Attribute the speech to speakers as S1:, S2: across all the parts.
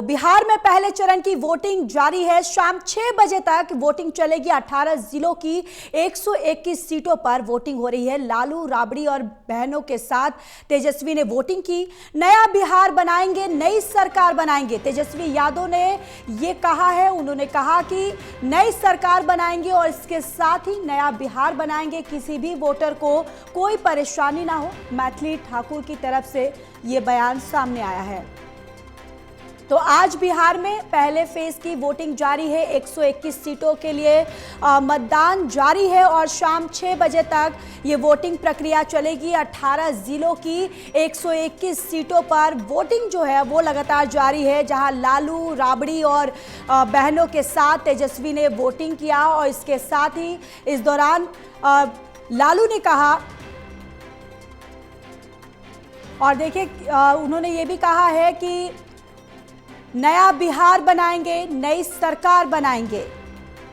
S1: बिहार में पहले चरण की वोटिंग जारी है। शाम 6 बजे तक वोटिंग चलेगी। 18 जिलों की 121 सीटों पर वोटिंग हो रही है। लालू राबड़ी और बहनों के साथ तेजस्वी ने वोटिंग की। नया बिहार बनाएंगे, नई सरकार बनाएंगे, तेजस्वी यादव ने ये कहा है। उन्होंने कहा कि नई सरकार बनाएंगे और इसके साथ ही नया बिहार बनाएंगे, किसी भी वोटर को कोई परेशानी ना हो। मैथिली ठाकुर की तरफ से ये बयान सामने आया है। तो आज बिहार में पहले फेज की वोटिंग जारी है। 121 सीटों के लिए मतदान जारी है और शाम 6 बजे तक ये वोटिंग प्रक्रिया चलेगी। 18 जिलों की 121 सीटों पर वोटिंग जो है वो लगातार जारी है, जहां लालू राबड़ी और बहनों के साथ तेजस्वी ने वोटिंग किया। और इसके साथ ही इस दौरान लालू ने कहा, और देखिए उन्होंने ये भी कहा है कि नया बिहार बनाएंगे, नई सरकार बनाएंगे,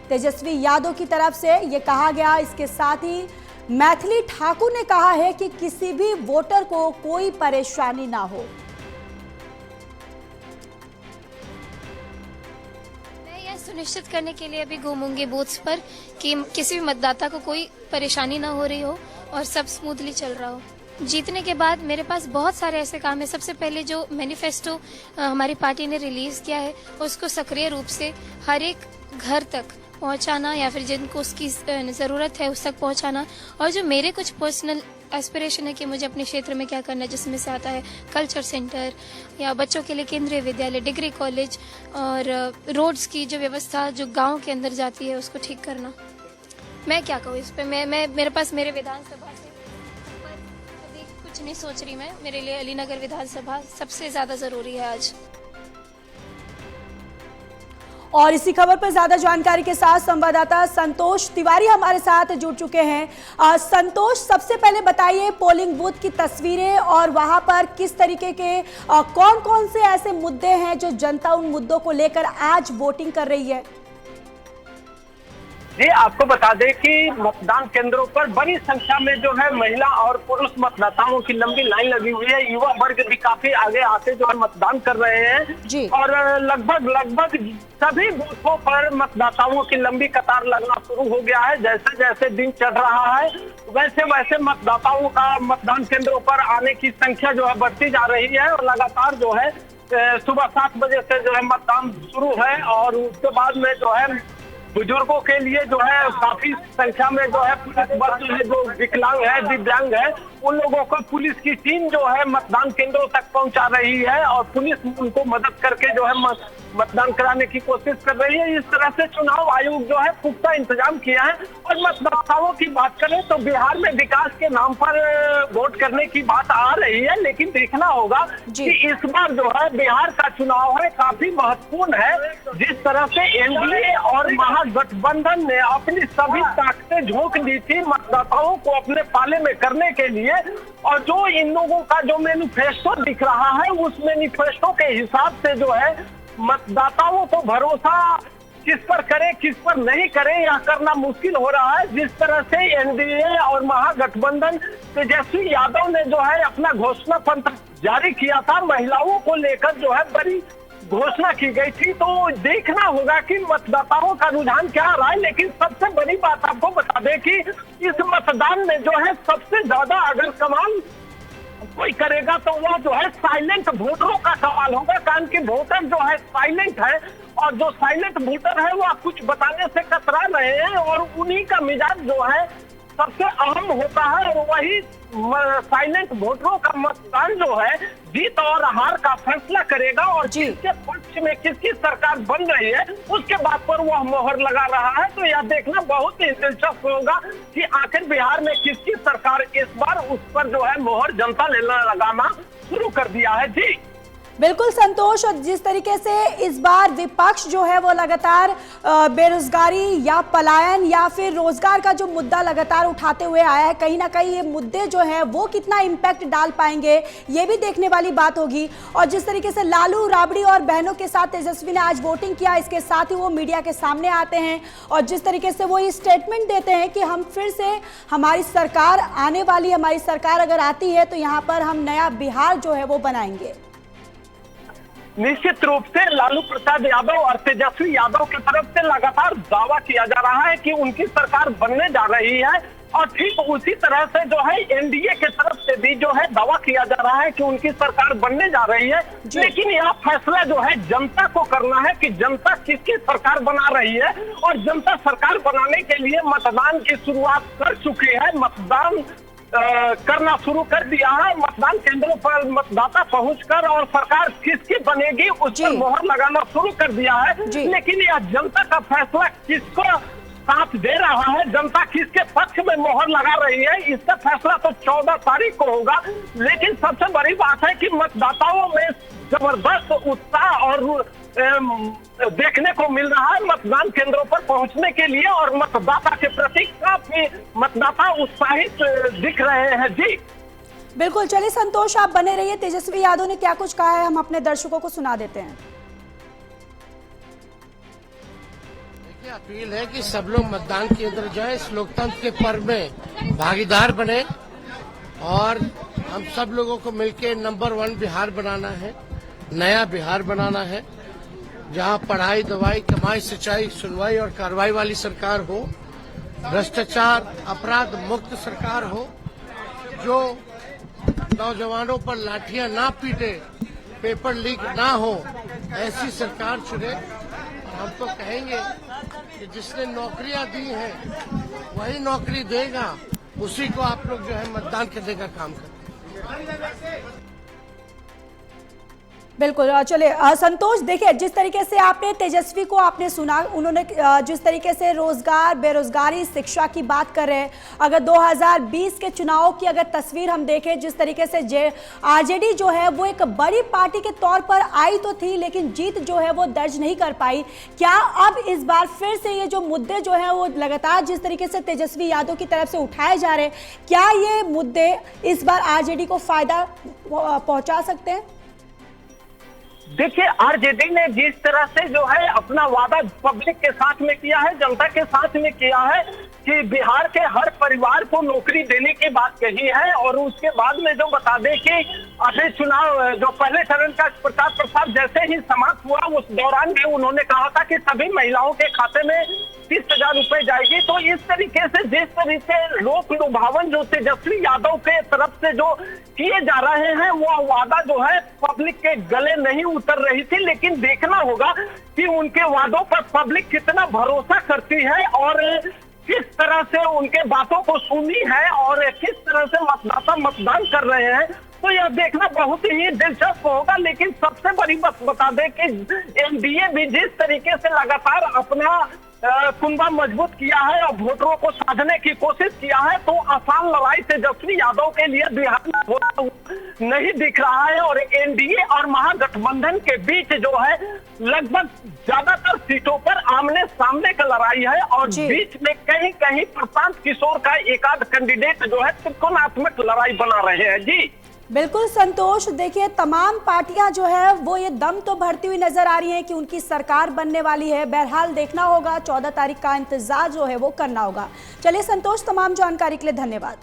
S1: तेजस्वी यादव की तरफ से ये कहा गया। इसके साथ ही मैथिली ठाकुर ने कहा है कि किसी भी वोटर को कोई परेशानी ना हो।
S2: मैं यह सुनिश्चित करने के लिए अभी घूमूंगी बूथ्स पर कि किसी भी मतदाता को कोई परेशानी ना हो रही हो और सब स्मूथली चल रहा हो। जीतने के बाद मेरे पास बहुत सारे ऐसे काम है। सबसे पहले जो मैनिफेस्टो हमारी पार्टी ने रिलीज किया है, उसको सक्रिय रूप से हर एक घर तक पहुंचाना या फिर जिनको उसकी ज़रूरत है उस तक पहुंचाना। और जो मेरे कुछ पर्सनल एस्पिरेशन है कि मुझे अपने क्षेत्र में क्या करना है, जिसमें से आता है कल्चर सेंटर या बच्चों के लिए केंद्रीय विद्यालय, डिग्री कॉलेज और रोड्स की जो व्यवस्था जो गाँव के अंदर जाती है उसको ठीक करना। मैं क्या कहूँ इस पर, मैं मेरे पास मेरे विधानसभा से कुछ नहीं सोच रही मैं। मेरे लिए अलीनगर विधानसभा सबसे ज्यादा जरूरी है आज।
S1: और इसी खबर पर ज्यादा जानकारी के साथ संवाददाता संतोष तिवारी हमारे साथ जुड़ चुके हैं। संतोष, सबसे पहले बताइए पोलिंग बूथ की तस्वीरें और वहां पर किस तरीके के कौन कौन से ऐसे मुद्दे हैं जो जनता उन मुद्दों को लेकर आज वोटिंग कर रही है।
S3: जी, आपको बता दें कि मतदान केंद्रों पर बड़ी संख्या में जो है महिला और पुरुष मतदाताओं की लंबी लाइन लगी हुई है। युवा वर्ग भी काफी आगे आके जो है मतदान कर रहे हैं
S1: जी।
S3: और लगभग सभी बूथों पर मतदाताओं की लंबी कतार लगना शुरू हो गया है। जैसे जैसे दिन चढ़ रहा है वैसे वैसे मतदाताओं का मतदान केंद्रों पर आने की संख्या जो है बढ़ती जा रही है और लगातार जो है सुबह 7 बजे से जो है मतदान शुरू है। और उसके बाद में जो है बुजुर्गों के लिए जो है काफी संख्या में जो है पुलिस बल जो है, जो विकलांग है, दिव्यांग है, उन लोगों को पुलिस की टीम जो है मतदान केंद्रों तक पहुंचा रही है और पुलिस उनको मदद करके जो है मतदान कराने की कोशिश कर रही है। इस तरह से चुनाव आयोग जो है पुख्ता इंतजाम किया है। और मतदाताओं की बात करें तो बिहार में विकास के नाम पर वोट करने की बात आ रही है, लेकिन देखना होगा कि इस बार जो है बिहार का चुनाव है काफी महत्वपूर्ण है। जिस तरह से एनडीए और महागठबंधन ने अपनी सभी ताकतें झोंक दी थी मतदाताओं को अपने पाले में करने के लिए, और जो इन लोगों का जो मैनिफेस्टो दिख रहा है उस मैनिफेस्टो के हिसाब से जो है मतदाताओं को भरोसा किस पर करे किस पर नहीं करे यह करना मुश्किल हो रहा है। जिस तरह से एनडीए और महागठबंधन तेजस्वी यादव ने जो है अपना घोषणा पत्र जारी किया था, महिलाओं को लेकर जो है बड़ी घोषणा की गई थी, तो देखना होगा कि मतदाताओं का रुझान क्या रहा है। लेकिन सबसे बड़ी बात आपको बता दें कि इस मतदान में जो है सबसे ज्यादा अगर कमाल कोई करेगा तो वह जो है साइलेंट वोटरों का सवाल होगा। कारण कि वोटर जो है साइलेंट है और जो साइलेंट वोटर है वह कुछ बताने से कतरा रहे हैं और उन्हीं का मिजाज जो है सबसे अहम होता है। और वही साइलेंट वोटरों का मतदान जो है जीत और हार का फैसला करेगा और किसके पक्ष में किसकी सरकार बन रही है उसके बाद पर वह मोहर लगा रहा है। तो यह देखना बहुत ही दिलचस्प होगा कि आखिर बिहार में किसकी सरकार इस बार उस पर जो है मोहर जनता ने लगाना शुरू कर दिया है। जी
S1: बिल्कुल संतोष, और जिस तरीके से इस बार विपक्ष जो है वो लगातार बेरोजगारी या पलायन या फिर रोजगार का जो मुद्दा लगातार उठाते हुए आया है, कहीं ना कहीं ये मुद्दे जो हैं वो कितना इम्पैक्ट डाल पाएंगे ये भी देखने वाली बात होगी। और जिस तरीके से लालू राबड़ी और बहनों के साथ तेजस्वी ने आज वोटिंग किया, इसके साथ ही वो मीडिया के सामने आते हैं और जिस तरीके से वो ये स्टेटमेंट देते हैं कि हम फिर से हमारी सरकार आने वाली, हमारी सरकार अगर आती है तो यहाँ पर हम नया बिहार जो है वो बनाएंगे।
S3: निश्चित रूप से लालू प्रसाद यादव और तेजस्वी यादव की तरफ से लगातार दावा किया जा रहा है कि उनकी सरकार बनने जा रही है, और ठीक उसी तरह से जो है एनडीए की तरफ से भी जो है दावा किया जा रहा है कि उनकी सरकार बनने जा रही है। लेकिन यह फैसला जो है जनता को करना है कि जनता किसकी सरकार बना रही है, और जनता सरकार बनाने के लिए मतदान की शुरुआत कर चुकी है, मतदान करना शुरू कर दिया है। मतदान केंद्रों पर मतदाता पहुंचकर और सरकार किसकी बनेगी उस पर मोहर लगाना शुरू कर दिया है। लेकिन यह जनता का फैसला किसको साथ दे रहा है, जनता किसके पक्ष में मोहर लगा रही है, इसका फैसला तो 14 तारीख को होगा। लेकिन सबसे बड़ी बात है कि मतदाताओं में जबरदस्त उत्साह और देखने को मिल रहा है मतदान केंद्रों पर पहुंचने के लिए, और मतदाता के प्रति काफी मतदाता उत्साहित दिख रहे हैं। जी
S1: बिल्कुल, चलिए संतोष आप बने रहिए। तेजस्वी यादव ने क्या कुछ कहा है हम अपने दर्शकों को सुना देते हैं।
S4: देखिए, अपील है कि सब लोग मतदान केंद्र जाएं, इस लोकतंत्र के पर्व में भागीदार बने, और हम सब लोगों को मिलकर नंबर 1 बिहार बनाना है, नया बिहार बनाना है, जहां पढ़ाई, दवाई, कमाई, सिंचाई, सुनवाई और कार्रवाई वाली सरकार हो, भ्रष्टाचार, अपराध मुक्त सरकार हो, जो नौजवानों पर लाठियां ना पीटे, पेपर लीक ना हो, ऐसी सरकार चुने। हम तो कहेंगे कि जिसने नौकरियां दी हैं वही नौकरी देगा, उसी को आप लोग जो है मतदान करने का काम करें।
S1: बिल्कुल, चलिए संतोष, देखिए जिस तरीके से आपने तेजस्वी को आपने सुना, उन्होंने जिस तरीके से रोजगार, बेरोजगारी, शिक्षा की बात कर रहे हैं। अगर 2020 के चुनाव की अगर तस्वीर हम देखें, जिस तरीके से आरजेडी जो है वो एक बड़ी पार्टी के तौर पर आई तो थी, लेकिन जीत जो है वो दर्ज नहीं कर पाई। क्या अब इस बार फिर से ये जो मुद्दे जो है वो लगातार जिस तरीके से तेजस्वी यादव की तरफ से उठाए जा रहे हैं, क्या ये मुद्दे इस बार आरजेडी को फायदा पहुंचा सकते हैं?
S3: देखिए, आरजेडी ने जिस तरह से जो है अपना वादा पब्लिक के साथ में किया है, जनता के साथ में किया है कि बिहार के हर परिवार को नौकरी देने की बात कही है, और उसके बाद में जो बता दें कि अभी चुनाव जो पहले चरण का प्रचार प्रसार जैसे ही समाप्त हुआ, उस दौरान भी उन्होंने कहा था कि सभी महिलाओं के खाते में 30,000 रुपए जाएगी। तो इस तरीके से जिस तरीके लोक लुभावन जो तेजस्वी यादव के तरफ से जो किए जा रहे हैं, वो वादा जो है पब्लिक के गले नहीं उतर रही थी। लेकिन देखना होगा कि उनके वादों पर पब्लिक कितना भरोसा करती है, और किस तरह से उनके बातों को सुनी है, और किस तरह से मतदाता मतदान कर रहे हैं। तो यह देखना बहुत ही दिलचस्प होगा। लेकिन सबसे बड़ी बात बता दें कि एनडीए भी जिस तरीके से लगातार अपना कुंभा मजबूत किया है और वोटरों को साधने की कोशिश किया है, तो आसान लड़ाई तेजस्वी यादव के लिए बिहार में होता नहीं दिख रहा है। और एनडीए और महागठबंधन के बीच जो है लगभग ज्यादातर सीटों पर आमने सामने का लड़ाई है, और बीच में कहीं कहीं प्रशांत किशोर का एकाध कैंडिडेट जो है त्रिकोणात्मक लड़ाई बना रहे हैं। जी
S1: बिल्कुल संतोष, देखिए तमाम पार्टियां जो है वो ये दम तो भरती हुई नजर आ रही हैं कि उनकी सरकार बनने वाली है। बहरहाल देखना होगा, 14 तारीख का इंतजार जो है वो करना होगा। चलिए संतोष, तमाम जानकारी के लिए धन्यवाद।